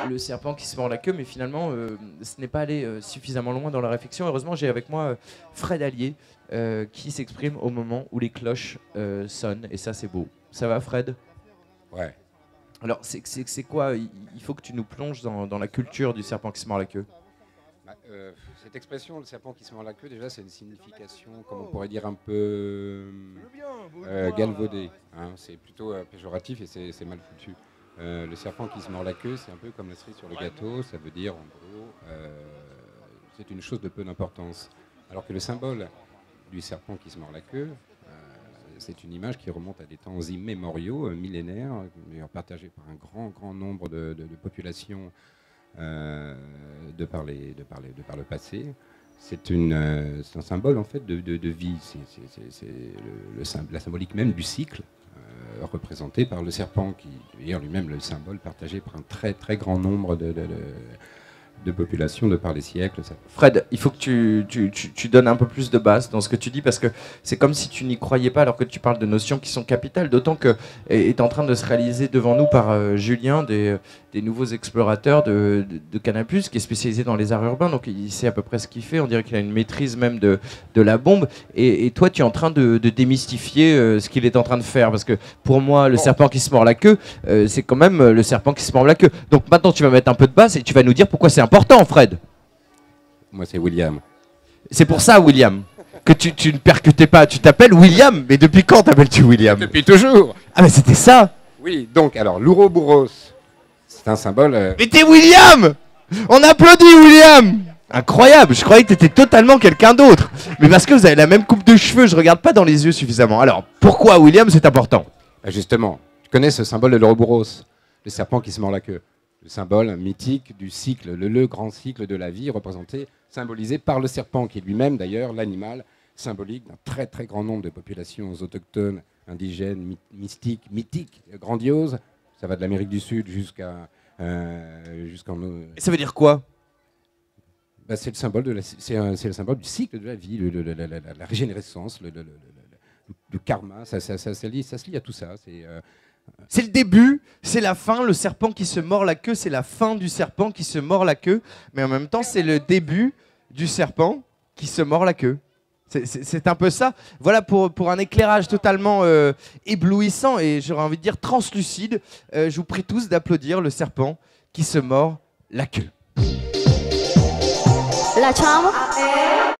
Le serpent qui se mord la queue, mais finalement, ce n'est pas allé suffisamment loin dans la réflexion. Heureusement, j'ai avec moi Fred Allier, qui s'exprime au moment où les cloches sonnent, et ça, c'est beau. Ça va, Fred? Ouais. Alors, c'est quoi? Il faut que tu nous plonges dans la culture du serpent qui se mord la queue. Cette expression, le serpent qui se mord la queue, déjà, c'est une signification, comme on pourrait dire, un peu galvaudée. Hein. C'est plutôt péjoratif et c'est mal foutu. Le serpent qui se mord la queue, c'est un peu comme la cerise sur le gâteau. Ça veut dire, en gros, c'est une chose de peu d'importance. Alors que le symbole du serpent qui se mord la queue, c'est une image qui remonte à des temps immémoriaux, millénaires, partagée par un grand nombre de populations de par le passé. C'est un symbole en fait de vie. C'est la symbolique même du cycle, représenté par le serpent, qui est d'ailleurs lui-même le symbole partagé par un très grand nombre de populations de par les siècles. Fred, il faut que tu donnes un peu plus de base dans ce que tu dis, parce que c'est comme si tu n'y croyais pas alors que tu parles de notions qui sont capitales, d'autant que est en train de se réaliser devant nous par Julien des nouveaux explorateurs de Canal+, qui est spécialisé dans les arts urbains, donc il sait à peu près ce qu'il fait, on dirait qu'il a une maîtrise même de la bombe, et toi tu es en train de démystifier ce qu'il est en train de faire, parce que pour moi le serpent qui se mord la queue, c'est quand même le serpent qui se mord la queue. Donc maintenant tu vas mettre un peu de base et tu vas nous dire pourquoi c'est important, Fred. Moi c'est William. C'est pour ça, William, que tu ne percutais pas, tu t'appelles William, mais depuis quand t'appelles-tu William? Depuis toujours. Ah mais c'était ça. Oui, donc alors l'Ouroboros, c'est un symbole... Mais t'es William! On applaudit William! Incroyable, je croyais que t'étais totalement quelqu'un d'autre. Mais parce que vous avez la même coupe de cheveux, je regarde pas dans les yeux suffisamment. Alors, pourquoi William c'est important? Justement, tu connais ce symbole de l'Ouroboros, le serpent qui se mord la queue. Le symbole mythique du cycle, le grand cycle de la vie, représenté, symbolisé par le serpent, qui est lui-même d'ailleurs l'animal symbolique d'un très grand nombre de populations autochtones, indigènes, mystiques, mythiques, grandioses. Ça va de l'Amérique du Sud jusqu'en... Et ça veut dire quoi? C'est le symbole le symbole du cycle de la vie, la régénérescence, le karma. Ça se lie à tout ça. C'est le début, c'est la fin. Le serpent qui se mord la queue, c'est la fin du serpent qui se mord la queue. Mais en même temps, c'est le début du serpent qui se mord la queue. C'est un peu ça. Voilà pour un éclairage totalement éblouissant et j'aurais envie de dire translucide. Je vous prie tous d'applaudir le serpent qui se mord la queue.